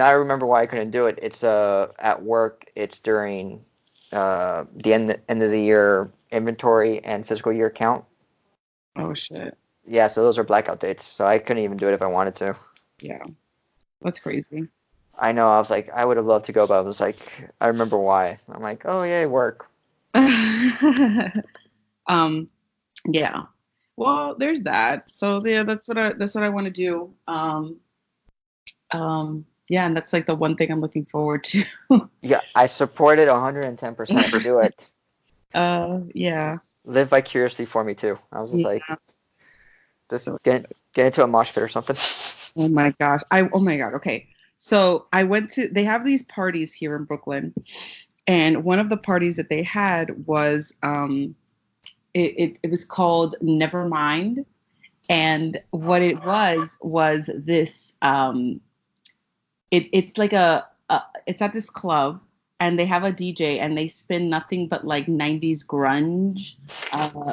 A: I remember why I couldn't do it. It's at work. It's during the end of the year inventory and fiscal year count.
B: Oh shit.
A: Yeah, so those are blackout dates. So I couldn't even do it if I wanted to.
B: Yeah, that's crazy.
A: I know. I was like, I would have loved to go, but I was like, I remember why. I'm like, oh yeah, work.
B: um, yeah. Well, there's that. So yeah, that's what I want to do. Yeah, and that's like the one thing I'm looking forward to.
A: Yeah, I support it 110%. Do it.
B: Yeah,
A: Live vicariously for me too. I was just like,
B: yeah.
A: just
B: So,
A: get into a mosh pit or something.
B: oh my gosh, oh my god. Okay, so I went to. They have these parties here in Brooklyn, and one of the parties that they had was it was called Nevermind, and what it was this it's like it's at this club and they have a DJ and they spin nothing but like 90s grunge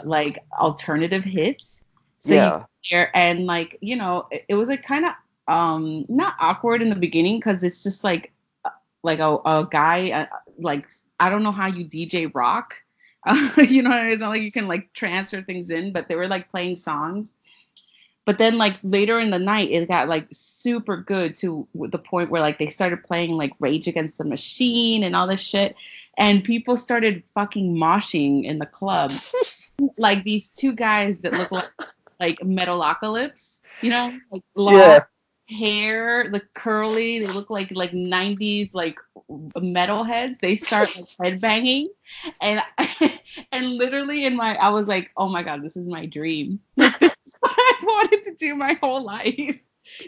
B: like alternative hits, so you
A: Yeah,
B: hear and like it was like kind of not awkward in the beginning because it's just like a guy like I don't know how you DJ rock. It's not like you can like transfer things in, but they were like playing songs, but then like later in the night it got like super good to the point where like they started playing like Rage Against the Machine and all this shit, and people started fucking moshing in the club, like these two guys that look like Metalocalypse, like long
A: yeah.
B: hair, like curly, they look like 90s like metalheads. They start like headbanging, and and literally I was like, oh my god, this is my dream. Like this is what I wanted to do my whole life,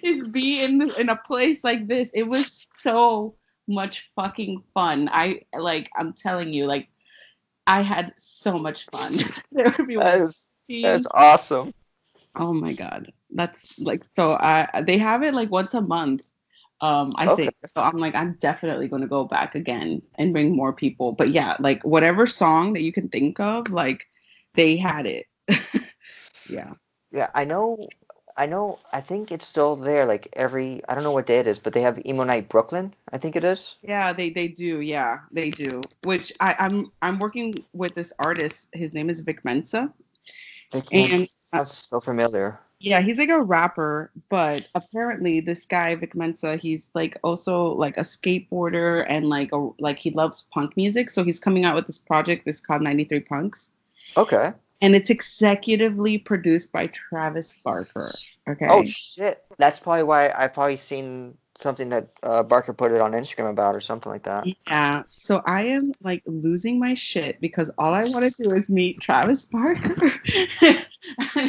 B: is be in a place like this. It was so much fucking fun. I'm telling you, like I had so much fun. There would be
A: That is
B: walking.
A: that's awesome.
B: Oh my god, that's like so. They have it like once a month, I
A: Okay.
B: think. So I'm like, I'm definitely going to go back again and bring more people. But yeah, like whatever song that you can think of, like they had it. Yeah.
A: Yeah, I think it's still there like I don't know what day it is, but they have Emo Night Brooklyn, I think it is.
B: Yeah, they do. Yeah, they do. Which I'm working with this artist. His name is Vic Mensa,
A: Vic
B: and
A: Mensa sounds so familiar.
B: yeah, he's like a rapper, but apparently this guy Vic Mensa, he's like also like a skateboarder and like he loves punk music. So he's coming out with this project that's called 93 Punks,
A: Okay.
B: and it's executively produced by Travis Barker.
A: Oh
B: Okay.
A: shit. That's probably why I probably seen something that Barker put it on Instagram about or something like that.
B: Yeah. So I am like losing my shit because all I want to do is meet Travis Barker.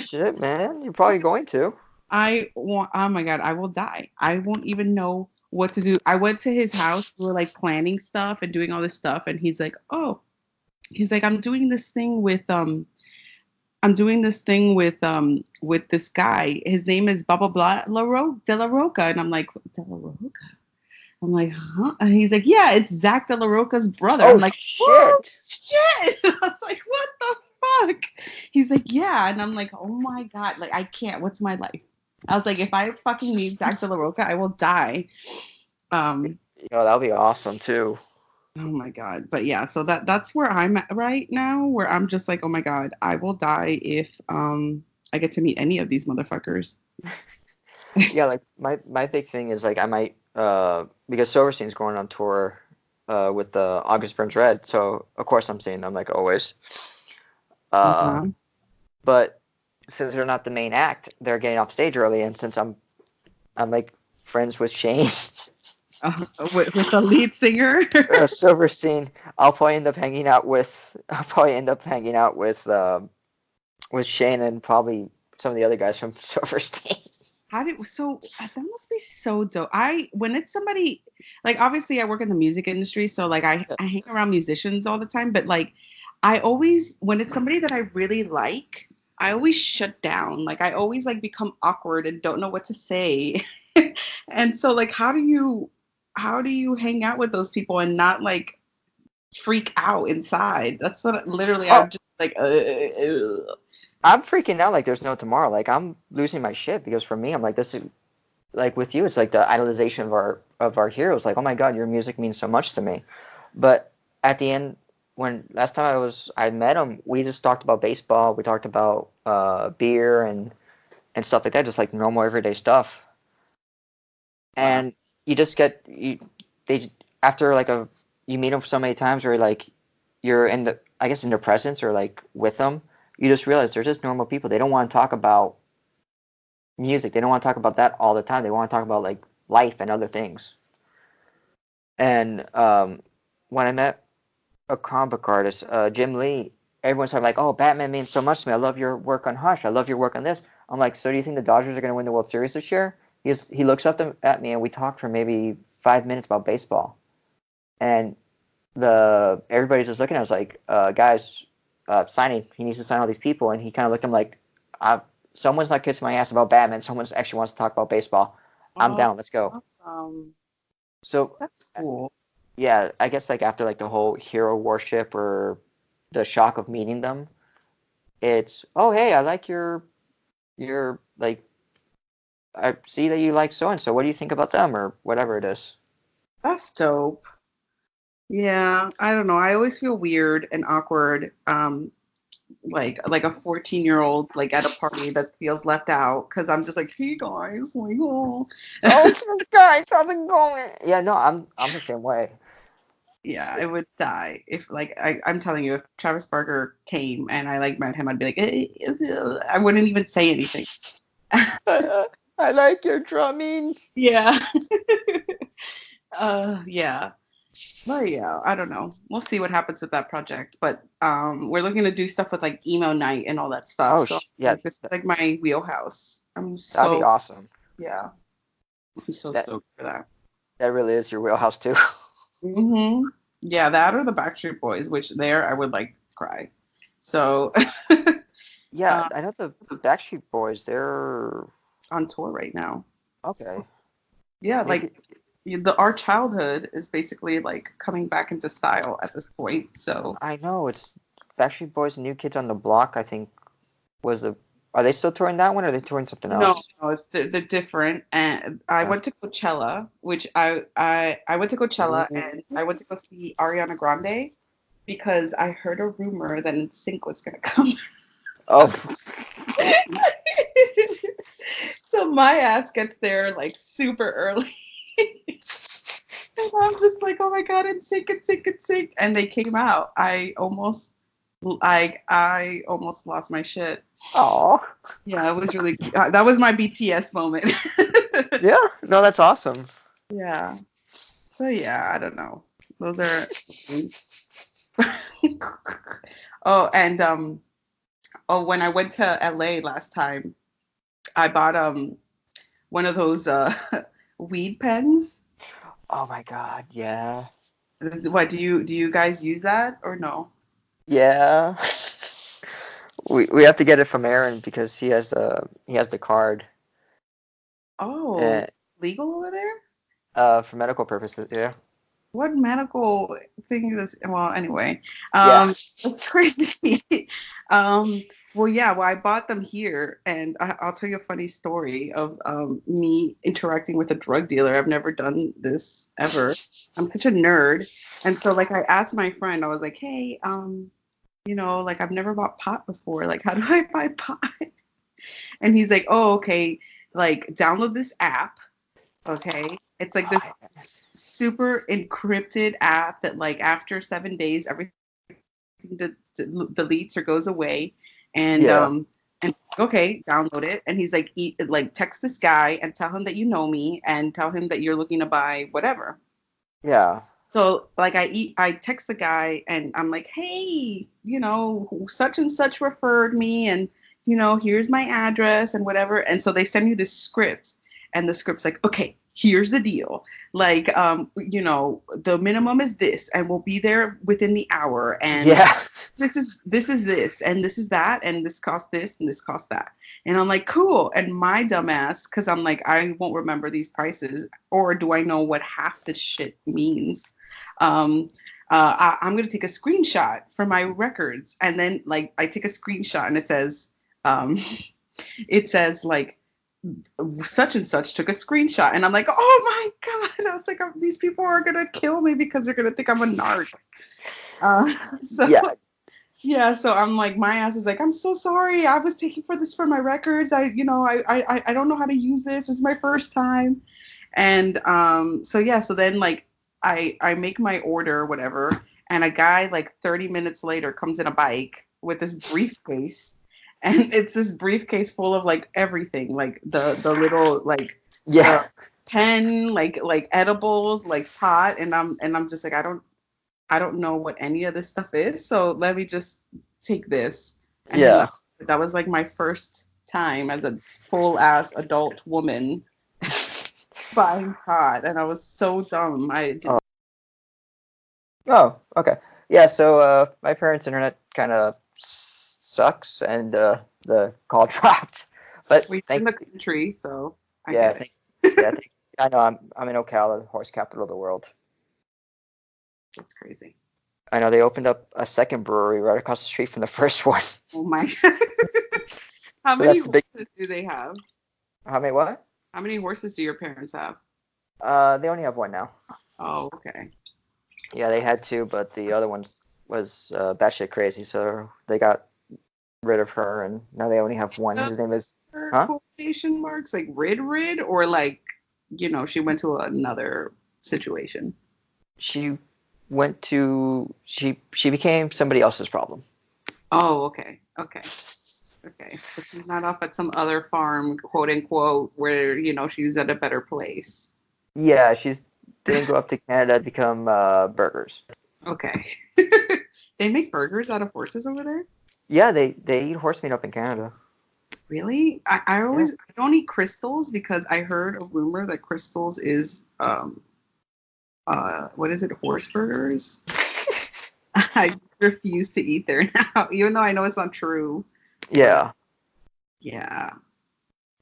A: Shit, man. You're probably going to.
B: I want, oh my God, I will die. I won't even know what to do. I went to his house. We were like planning stuff and doing all this stuff, and he's like, "Oh, he's like, I'm doing this guy. His name is blah blah blah De La Roca," and I'm like, "De La Roca." I'm like, huh? And he's like, "Yeah, it's Zach De La Roca's brother."
A: Oh
B: I'm like, "Whoa,
A: shit!
B: shit!" I was like, "What the fuck?" He's like, "Yeah," and I'm like, "Oh my god, like I can't. What's my life?" I was like, "If I fucking meet Zach De La Roca, I will die."
A: That'll be awesome too.
B: Oh my god. But yeah, so that's where I'm at right now, where I'm just like, oh my god, I will die if I get to meet any of these motherfuckers.
A: Yeah, like my big thing is like I might because Silverstein's going on tour with the August Burns Red, so of course I'm seeing them like always.
B: Uh-huh.
A: But since they're not the main act, they're getting off stage early, and since I'm like friends with Shane.
B: With the lead singer.
A: Silverstein, I'll probably end up hanging out with Shane and probably some of the other guys from Silverstein.
B: That must be so dope. When it's somebody like, obviously I work in the music industry, so like I hang around musicians all the time, but like I always, when it's somebody that I really like, I always shut down. Like I always like become awkward and don't know what to say. And so like how do you hang out with those people and not like freak out inside? That's what literally
A: Oh,
B: I'm just like
A: I'm freaking out like there's no tomorrow. Like I'm losing my shit because for me, I'm like this is like with you, it's like the idolization of our heroes. Like, oh my God, your music means so much to me. But at the end, when last time I met him, we just talked about baseball. We talked about beer and stuff like that, just like normal everyday stuff.
B: wow.
A: And you just they after like you meet them so many times, or like you're in I guess in their presence or like with them, you just realize they're just normal people. They don't want to talk about music. They don't want to talk about that all the time. They want to talk about like life and other things. And when I met a comic book artist, Jim Lee, everyone's like, "Oh, Batman means so much to me. I love your work on Hush. I love your work on this." I'm like, "So do you think the Dodgers are going to win the World Series this year?" He looks up at me and we talked for maybe 5 minutes about baseball. And everybody's just looking at us like, "Guys, signing. He needs to sign all these people." And he kind of looked at him like, "Someone's not kissing my ass about Batman. Someone actually wants to talk about baseball. I'm
B: Oh,
A: down. Let's go."
B: awesome.
A: So
B: That's cool.
A: yeah, I guess like after like the whole hero worship or the shock of meeting them, it's, oh hey, I like your like I see that you like so and so. What do you think about them or whatever it is?
B: That's dope. Yeah, I don't know. I always feel weird and awkward, like a 14-year-old like at a party that feels left out because I'm just like, hey guys, like, oh.
A: Oh guys, how's it going? Yeah, no, I'm the same way.
B: Yeah, I would die if like I'm telling you, if Travis Barker came and I like met him, I'd be like, I wouldn't even say anything.
A: I like your drumming.
B: Yeah. Yeah. But yeah, I don't know. We'll see what happens with that project. But we're looking to do stuff with like emo night and all that stuff.
A: Oh
B: So
A: yeah,
B: like this is like my wheelhouse. I'm
A: that'd be
B: so
A: awesome.
B: yeah. I'm so
A: That
B: stoked for that.
A: that really is your wheelhouse too.
B: Yeah, that or the Backstreet Boys, which there I would like cry. So
A: Yeah,
B: uh,
A: I know the Backstreet Boys. They're
B: on tour right now.
A: okay.
B: Yeah,
A: Maybe
B: like our childhood is basically like coming back into style at this point. So
A: I know it's Backstreet Boys and New Kids on the Block. I think was the. Are they still touring that one, or are they touring something
B: no,
A: else?
B: no, they're different. And I
A: Okay.
B: went to Coachella, which I went to Coachella and
A: Ooh.
B: I went to go see Ariana Grande because I heard a rumor that NSYNC was gonna come.
A: Oh,
B: So my ass gets there like super early. And I'm just like, oh my god, it's sync, it's sync, it's sync. And they came out. I almost lost my shit.
A: oh,
B: Yeah, it was really that was my BTS moment.
A: yeah. No, that's awesome.
B: Yeah. So yeah, I don't know. Those are oh, and when I went to LA last time, I bought one of those weed pens.
A: Oh my God, yeah.
B: What do you guys use that or no?
A: Yeah. We have to get it from Aaron because he has the card
B: Oh,
A: and
B: legal over there?
A: for medical purposes. Yeah.
B: What medical thing is this? Well, anyway,
A: Yeah.
B: it's crazy. um, well, yeah, well, I bought them here, and I'll tell you a funny story of me interacting with a drug dealer. I've never done this ever. I'm such a nerd, and so like I asked my friend, I was like, hey, like I've never bought pot before. Like, how do I buy pot? And he's like, oh, okay, like download this app. Okay, it's like this super encrypted app that like after 7 days everything deletes or goes away and
A: Yeah.
B: okay, download it. And he's like like text this guy and tell him that you know me and tell him that you're looking to buy whatever.
A: Yeah.
B: So like I text the guy and I'm like, hey, such and such referred me, and here's my address and whatever. And so they send you this script, and the script's like, okay, here's the deal. Like, the minimum is this, and we'll be there within the hour, and
A: Yeah.
B: this and this is that, and this costs this and this costs that. And I'm like, cool. And my dumbass, because I'm like, I won't remember these prices, or do I know what half this shit means? um, I'm going to take a screenshot for my records. And then like I take a screenshot and um, it says like such and such took a screenshot. And I'm like, oh my God. I was like, these people are going to kill me because they're going to think I'm a narc. So
A: Yeah.
B: yeah, so I'm like, my ass is like, I'm so sorry. I was taking for this for my records. I don't know how to use this. It's my first time. And so yeah, so then like I make my order or whatever, and a guy like 30 minutes later comes in a bike with this briefcase, and it's this briefcase full of like everything, like the little like
A: Yeah.
B: pen, like edibles, like pot, and I'm just like, I don't know what any of this stuff is, so let me just take this. And he
A: Yeah.
B: left. That was like my first time as a full ass adult woman buying pot, and I was so dumb. I
A: Oh.
B: didn't.
A: Oh. Okay. Yeah. So my parents' internet kind of sucks, and the call dropped. But
B: We're in the country, so I
A: yeah,
B: get it.
A: yeah. I know I'm in Ocala, the horse capital of the world.
B: That's crazy.
A: I know they opened up a second brewery right across the street from the first one.
B: Oh my God. How
A: So
B: many
A: that's the big.
B: horses do they have?
A: How many what?
B: How many horses do your parents have?
A: They only have one now.
B: Oh, okay.
A: Yeah, they had two, but the other one was batshit crazy, so they got rid of her, and now they only have one. His name is, huh?
B: Quotation marks, like rid, or like, she went to another situation.
A: She went to she became somebody else's problem.
B: Oh, okay. Okay. Okay. But she's not off at some other farm, quote unquote, where, she's at a better place.
A: Yeah, she's didn't go up to Canada to become burgers.
B: Okay. They make burgers out of horses over there?
A: Yeah, they eat horse meat up in Canada.
B: Really? I
A: Yeah.
B: I don't eat crystals because I heard a rumor that crystals is what is it, horse burgers? I refuse to eat there now, even though I know it's not true.
A: Yeah.
B: Yeah.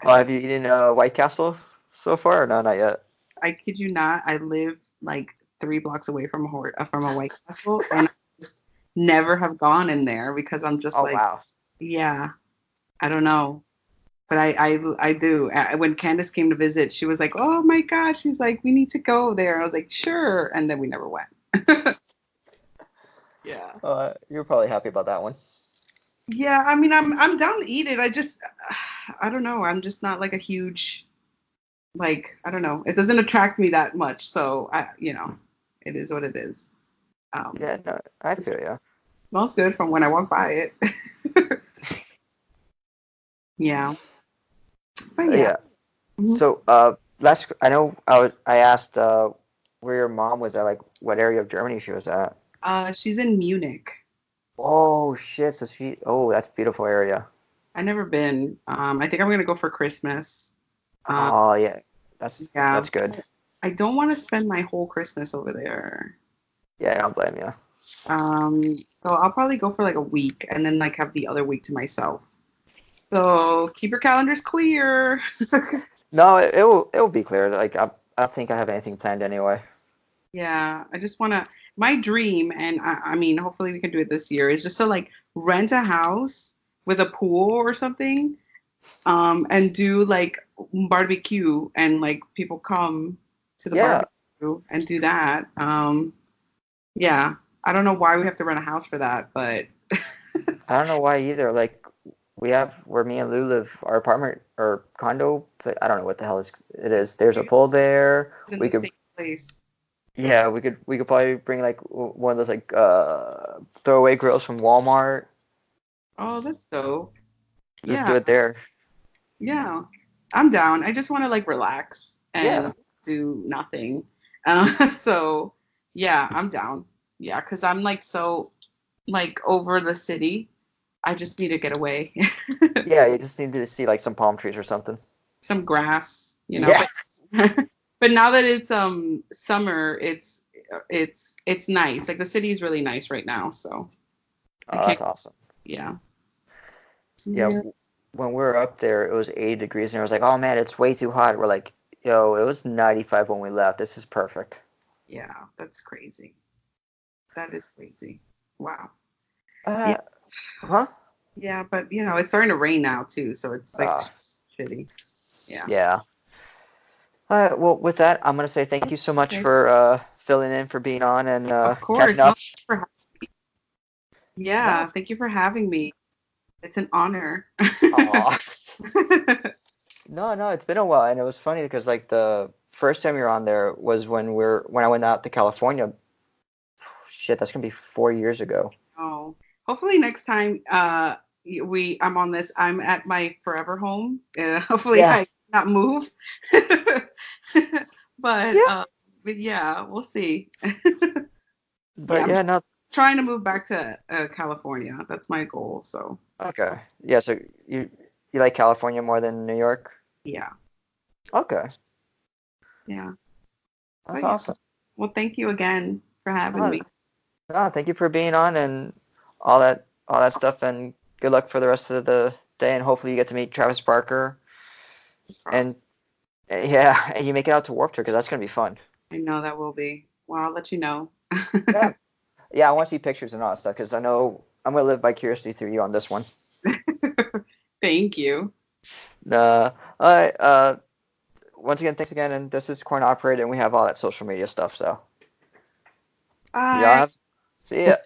A: Oh, have you eaten White Castle so far, or no, not yet?
B: I kid you not. I live like 3 blocks away from a White Castle, and I just never have gone in there because I'm just
A: Oh
B: like,
A: wow.
B: yeah, I don't know. But I do. When Candace came to visit, she was like, "Oh my God!" She's like, "We need to go there." I was like, "Sure," and then we never went. Yeah.
A: You're probably happy about that one.
B: Yeah. I mean, I'm down to eat it. I don't know. I'm just not like a huge, like, I don't know. It doesn't attract me that much. So it is what it is.
A: Yeah, no, I feel ya.
B: Smells good from when I walk by it. Yeah. But yeah.
A: Yeah.
B: Mhm.
A: So, I know I asked where your mom was at, like what area of Germany she was at.
B: She's in Munich.
A: Oh shit! That's a beautiful area.
B: I never been. I think I'm gonna go for Christmas. Um,
A: Oh yeah, that's
B: yeah.
A: good.
B: I don't want to spend my whole Christmas over there.
A: Yeah, I don't blame you.
B: So I'll probably go for like a week and then like have the other week to myself. So keep your calendars clear.
A: No, it will be clear. Like I think I have anything planned anyway.
B: Yeah, I just want to. My dream, and I mean, hopefully we can do it this year, is just to like rent a house with a pool or something, and do like barbecue and like people come to the
A: Yeah,
B: barbecue and do that. Yeah, I don't know why we have to rent a house for that, but
A: I don't know why either. Like we have where me and Lou live, our apartment or condo. I don't know what the hell it is. There's a pool there.
B: it's in
A: We
B: the
A: could
B: same place.
A: Yeah, we could probably bring like one of those like throwaway grills from Walmart.
B: Oh, that's dope.
A: Just do
B: Yeah,
A: it there.
B: yeah, I'm down. I just want to like relax
A: Yeah.
B: and do nothing. So yeah, I'm down. Yeah, because I'm like so like over the city. I just need to get away.
A: Yeah, you just need to see like some palm trees or something.
B: Some grass,
A: Yeah.
B: but but now that it's summer, it's nice. Like the city is really nice right now, so I
A: Oh,
B: can't.
A: that's awesome.
B: Yeah.
A: Yeah,
B: Yeah.
A: when we were up there, it was 80 degrees, and it was like, oh man, it's way too hot. We're like, yo, it was 95 when we left. This is perfect.
B: Yeah, that's crazy. That is crazy. Wow. Yeah.
A: Uh, huh?
B: Yeah, but it's starting to rain now too, so it's like
A: Uh,
B: shitty. Yeah.
A: yeah. Well, with that, I'm gonna say thank you so much
B: Okay.
A: for filling in, for being on, and
B: Of
A: catching
B: course. No,
A: up. No.
B: yeah, thank you for having me. It's an honor.
A: Aw. No, no, it's been a while, and it was funny because like the first time you were on there was when I went out to California. Shit, that's gonna be 4 years ago.
B: Oh, hopefully next time I'm on this. I'm at my forever home. Hopefully
A: Yeah,
B: I not move. but
A: yeah,
B: uh, but yeah, we'll see. Yeah,
A: but
B: I'm
A: yeah, no,
B: trying to move back to California. That's my goal. So
A: okay, yeah. So you like California more than New York?
B: yeah,
A: Okay,
B: yeah.
A: that's
B: But yeah.
A: awesome.
B: Well, thank you again for having
A: No,
B: me.
A: no, thank you for being on and all that stuff, and good luck for the rest of the day, and hopefully you get to meet Travis Barker,
B: Fingers crossed.
A: and yeah, and you make it out to Warped Tour because that's gonna be fun.
B: I know that will be. Well, I'll let you know.
A: Yeah, yeah, I want to see pictures and all that stuff because I know I'm gonna live vicariously through you on this one.
B: Thank you.
A: All right. Once again, thanks again, and this is Corn Operated, and we have all that social media stuff. So y'all
B: Bye.
A: have see ya.